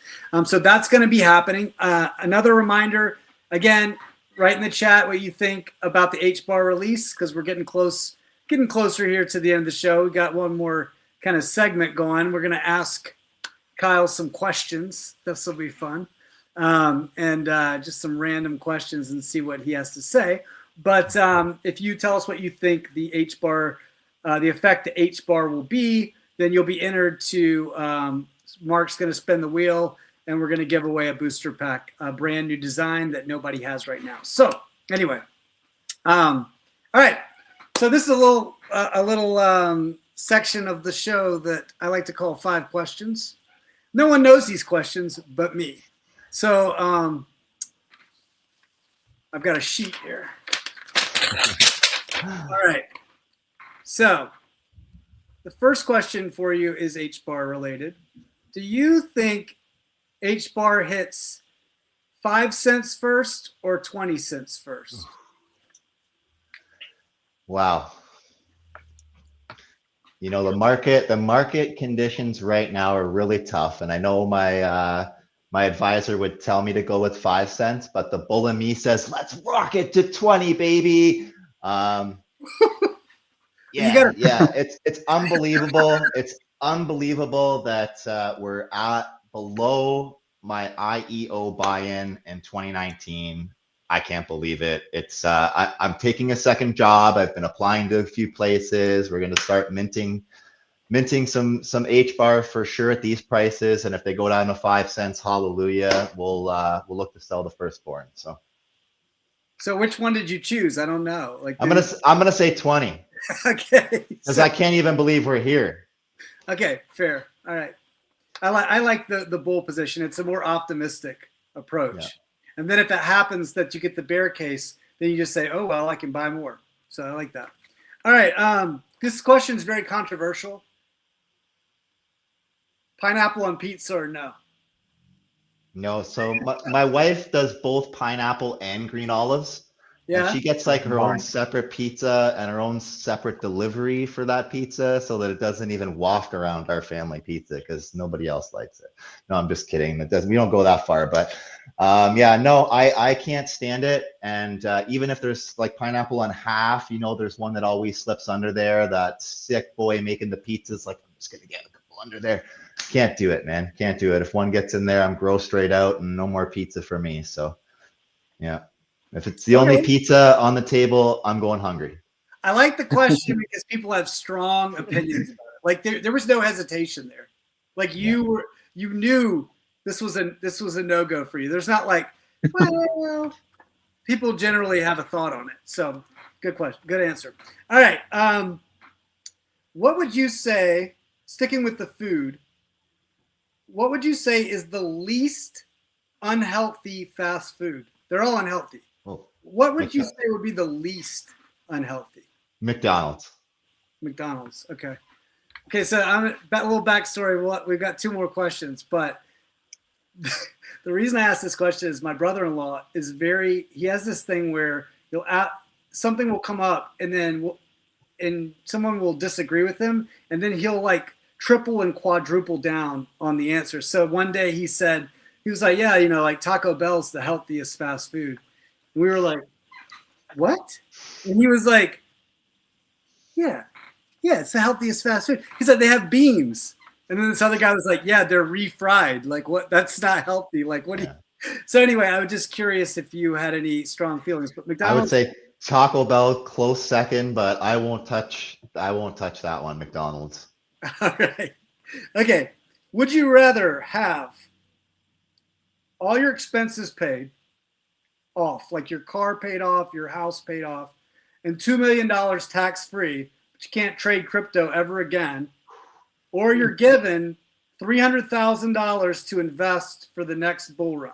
So that's going to be happening. Another reminder, again, write in the chat what you think about the H-bar release, because we're getting closer here to the end of the show. We got one more kind of segment going. We're going to ask Kyle some questions. This will be fun. Just some random questions and see what he has to say. But if you tell us what you think the H-bar, the effect the H-bar will be, then you'll be entered to, Mark's going to spin the wheel, and we're going to give away a booster pack, a brand new design that nobody has right now. So anyway, all right. So this is a little section of the show that I like to call 5 questions. No one knows these questions but me. So I've got a sheet here. All right. So the first question for you is H-bar related. Do you think H-bar hits 5 cents first or 20 cents first? Wow. You know, the market conditions right now are really tough. And I know my advisor would tell me to go with 5 cents, but the bull in me says, let's rock it to 20, baby. Yeah, it's unbelievable. It's unbelievable that we're at below my IEO buy-in in 2019. I can't believe it. It's I'm taking a second job. I've been applying to a few places. We're going to start minting some H-bar for sure at these prices. And if they go down to 5 cents, hallelujah, we'll look to sell the firstborn. So which one did you choose? I don't know. Like I'm gonna say 20. Okay. Because I can't even believe we're here. Okay, fair. All right. I like the bull position. It's a more optimistic approach. Yeah. And then if it happens that you get the bear case, then you just say, oh, well, I can buy more. So I like that. All right. This question is very controversial. Pineapple on pizza or no? No. So my wife does both pineapple and green olives. Yeah. And she gets like her own separate pizza and her own separate delivery for that pizza so that it doesn't even waft around our family pizza because nobody else likes it. No, I'm just kidding. We don't go that far, but yeah, no, I can't stand it. And even if there's like pineapple on half, you know, there's one that always slips under there. That sick boy making the pizzas, like, I'm just going to get a couple under there. Can't do it, man. Can't do it. If one gets in there, I'm gross straight out and no more pizza for me. So yeah. If it's the only pizza on the table, I'm going hungry. I like the question because people have strong opinions about it. Like there was no hesitation there. Like you knew this was a no-go for you. There's not like, well, people generally have a thought on it. So good question. Good answer. All right. What would you say, sticking with the food, what would you say is the least unhealthy fast food? They're all unhealthy. What would you say would be the least unhealthy? McDonald's. McDonald's. Okay. Okay. So I'm a little backstory. We've got 2 more questions, but the reason I asked this question is my brother-in-law is he has this thing where something will come up and then someone will disagree with him and then he'll like triple and quadruple down on the answer. So one day he was like, yeah, you know, like Taco Bell's the healthiest fast food. We were like, what? And he was like, yeah, it's the healthiest fast food. He said they have beans. And then this other guy was like, yeah, they're refried. Like, what? That's not healthy. Like, what do you? So anyway, I was just curious if you had any strong feelings. But McDonald's, I would say Taco Bell close second, but I won't touch that one, McDonald's. All right. Okay. Would you rather have all your expenses paid off, like your car paid off, your house paid off, and $2 million tax-free, but you can't trade crypto ever again, or you're given $300,000 to invest for the next bull run.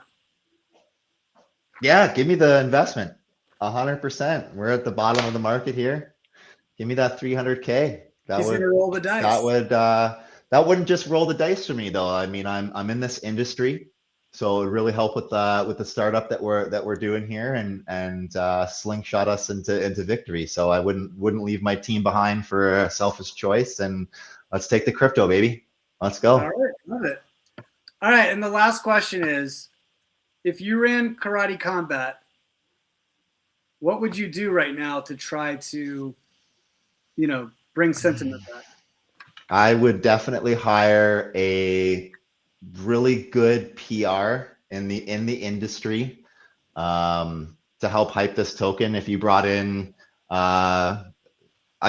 Yeah, give me the investment. 100%. We're at the bottom of the market here. Give me that 300K. He's gonna roll the dice. That wouldn't just roll the dice for me though. I mean, I'm in this industry, so it would really help with the startup that we're doing here and slingshot us into victory. So I wouldn't leave my team behind for a selfish choice. And let's take the crypto, baby. Let's go. All right, love it. All right, and the last question is, if you ran Karate Combat, what would you do right now to try to, bring sentiment back? I would definitely hire a really good PR in the industry to help hype this token. If you brought in, I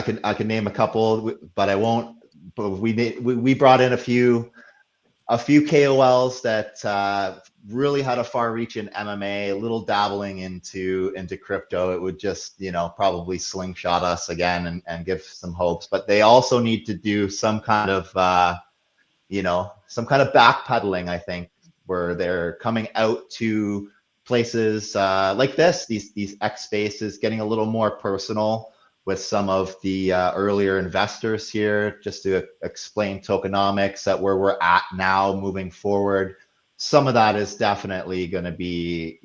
could name a couple, but I won't. But we brought in a few KOLs that really had a far reach in MMA, a little dabbling into crypto. It would just, probably slingshot us again and give some hopes. But they also need to do some kind of, backpedaling, I think, where they're coming out to places like this, these X spaces, getting a little more personal with some of the earlier investors here, just to explain tokenomics, that where we're at now moving forward. Some of that is definitely going to be,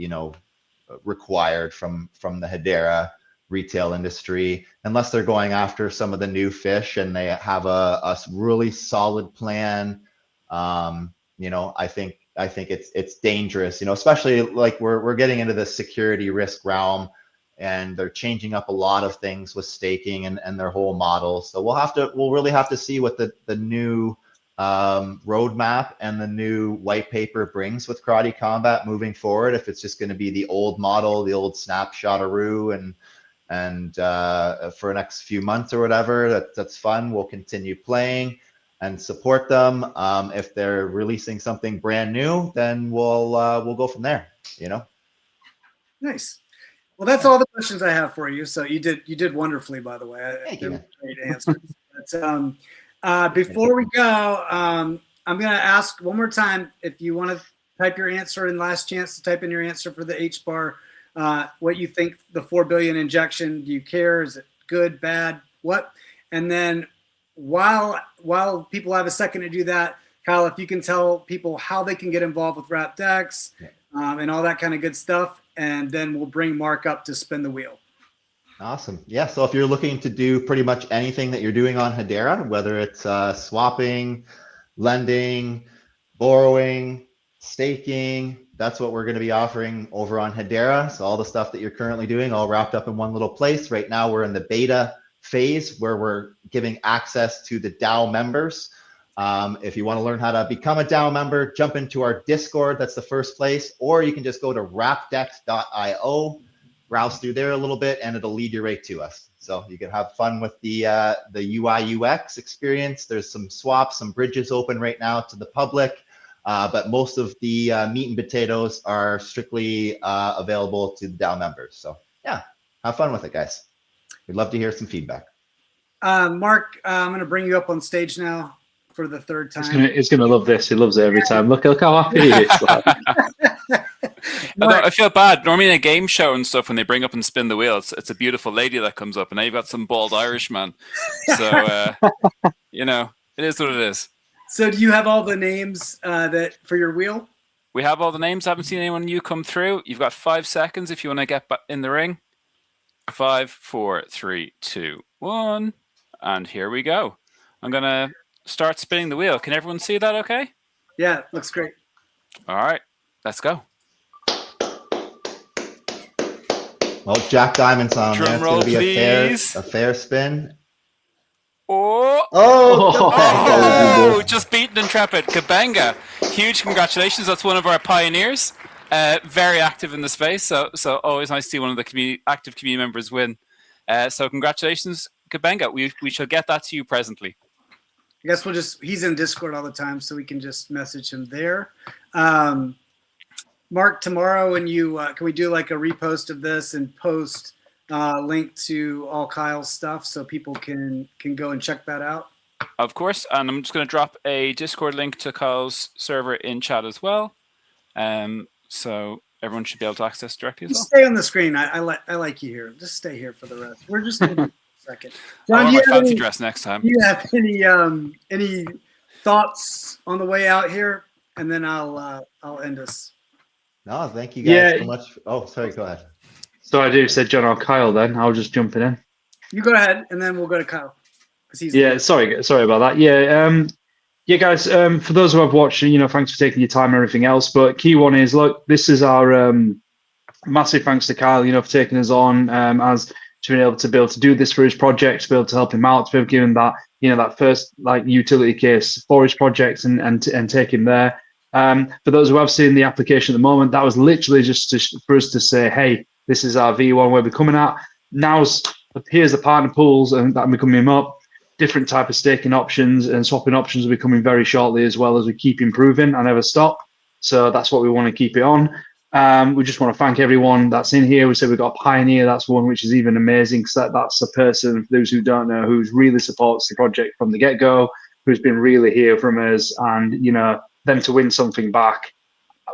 required from the Hedera retail industry, unless they're going after some of the new fish and they have a really solid plan. I think it's dangerous, especially like we're getting into the security risk realm, and they're changing up a lot of things with staking and their whole model. So we'll really have to see what the new roadmap and the new white paper brings with Karate Combat moving forward. If it's just going to be the old model, the old snapshot-aroo, and for the next few months or whatever, that's fun. We'll continue playing and support them. If they're releasing something brand new, then we'll go from there. Nice. Well, that's all the questions I have for you. So you did wonderfully, by the way. Thank you, man. Great answers. But, before we go, I'm going to ask one more time, if you want to type your answer, and last chance to type in your answer for the HBAR, what you think the 4 billion injection. Do you care? Is it good, bad, what? And then while people have a second to do that, Kyle, if you can tell people how they can get involved with WRAPpDEX and all that kind of good stuff, and then we'll bring Mark up to spin the wheel. Awesome. Yeah. So if you're looking to do pretty much anything that you're doing on Hedera, whether it's swapping, lending, borrowing, staking, that's what we're going to be offering over on Hedera. So all the stuff that you're currently doing, all wrapped up in one little place. Right now, we're in the beta phase where we're giving access to the DAO members. If you want to learn how to become a DAO member, jump into our Discord. That's the first place. Or you can just go to WRAPpDEX.io, browse through there a little bit, and it'll lead you right to us. So you can have fun with the UI UX experience. There's some swaps, some bridges open right now to the public, but most of the meat and potatoes are strictly available to the DAO members. So yeah, have fun with it, guys. We'd love to hear some feedback. Mark, I'm going to bring you up on stage now for the third time. He's gonna love this. He loves it every time. Look how happy he is. I feel bad. Normally in a game show and stuff, when they bring up and spin the wheel, it's a beautiful lady that comes up, and now you've got some bald Irishman. So, it is what it is. So do you have all the names that for your wheel? We have all the names. I haven't seen anyone new come through. You've got 5 seconds if you want to get back in the ring. 5, 4, 3, 2, 1. And here we go. I'm going to start spinning the wheel. Can everyone see that okay? Yeah, looks great. All right, let's go. Well, Jack Diamond's on there. It's going to be please. a fair spin. Oh, just beaten Intrepid. Kabanga. Huge congratulations. That's one of our pioneers. Very active in the space. So always nice to see one of the active community members win. So congratulations, Kabanga. We shall get that to you presently. I guess he's in Discord all the time, so we can just message him there. Mark, tomorrow when can we do like a repost of this and post link to all Kyle's stuff so people can go and check that out? Of course, and I'm just going to drop a Discord link to Kyle's server in chat as well. So everyone should be able to access directly as well. Stay on the screen. I like you here. Just stay here for the rest. We're just going to do a second. John, I'll wear my fancy dress next time. Do you have any thoughts on the way out here? And then I'll end us. No, thank you guys so much. Oh, sorry, go ahead. So I do said John or Kyle then. I'll just jump in. You go ahead, and then we'll go to Kyle. Sorry about that. Yeah, guys. For those who have watched, thanks for taking your time and everything else. But key one is, look, this is our massive thanks to Kyle, for taking us on as to be able to do this for his project, to be able to help him out, to be able to give him that, that first utility case for his projects and take him there. For those who have seen the application at the moment, that was literally just for us to say, hey, this is our V1 where we're coming at. Here's the partner pools and that we're coming up. Different type of staking options and swapping options will be coming very shortly, as well as we keep improving and never stop. So that's what we want to keep it on. We just want to thank everyone that's in here. We said we've got a pioneer. That's one which is even amazing, because that's a person, for those who don't know, who's really supports the project from the get-go, who's been really here from us, and them to win something back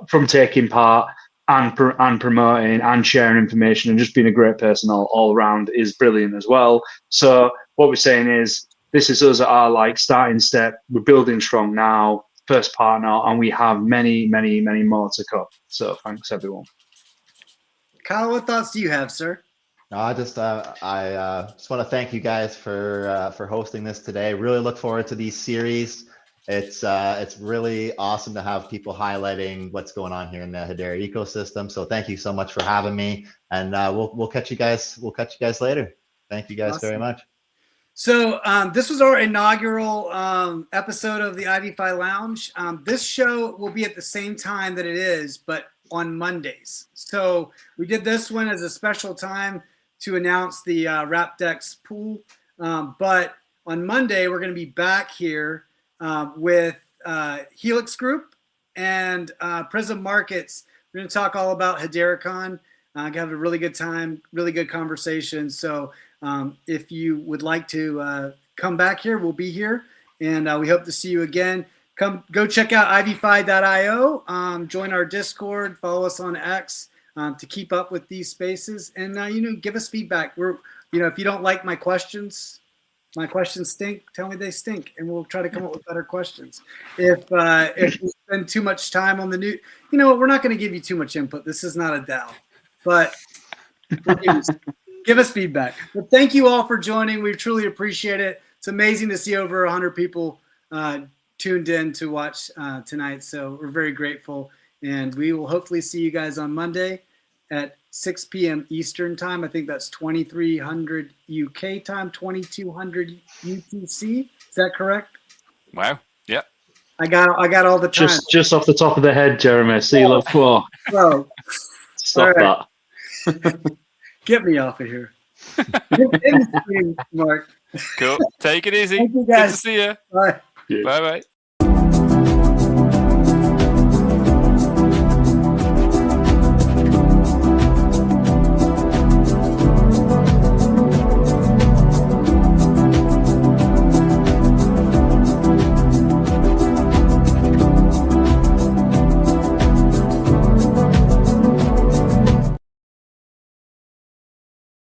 from taking part and promoting and sharing information and just being a great person all around is brilliant as well. So what we're saying is, this is us at our starting step. We're building strong now, first partner, and we have many, many, many more to come. So thanks everyone. Kyle, what thoughts do you have, sir? No, I just want to thank you guys for hosting this today. Really look forward to these series. It's really awesome to have people highlighting what's going on here in the Hedera ecosystem. So thank you so much for having me, and we'll catch you guys. We'll catch you guys later. Thank you guys very much. So this was our inaugural episode of the IvyFi Lounge. This show will be at the same time that it is, but on Mondays. So we did this one as a special time to announce the WRAPpDEX pool. But on Monday, we're going to be back here with Helix Group and Prism Markets. We're going to talk all about HederaCon. Have a really good time, really good conversation. So if you would like to come back here, we'll be here, and we hope to see you again. Go check out IvyFi.io, join our Discord, follow us on X to keep up with these spaces, and give us feedback. If you don't like my questions stink, tell me they stink, and we'll try to come up with better questions. If you spend too much time on the new, we're not going to give you too much input. This is not a DAO, but give us feedback. But thank you all for joining. We truly appreciate it. It's amazing to see over 100 people tuned in to watch tonight. So we're very grateful. And we will hopefully see you guys on Monday at 6 p.m. Eastern time. I think that's 2300 UK time, 2200 UTC. Is that correct? Wow. Yeah. I got all the time. Just off the top of the head, Jeremy. See, look, whoa. Bro. Stop right. that. Get me off of here. Mark. Cool. Take it easy. Thank you guys. Good to see you. Bye. Bye-bye.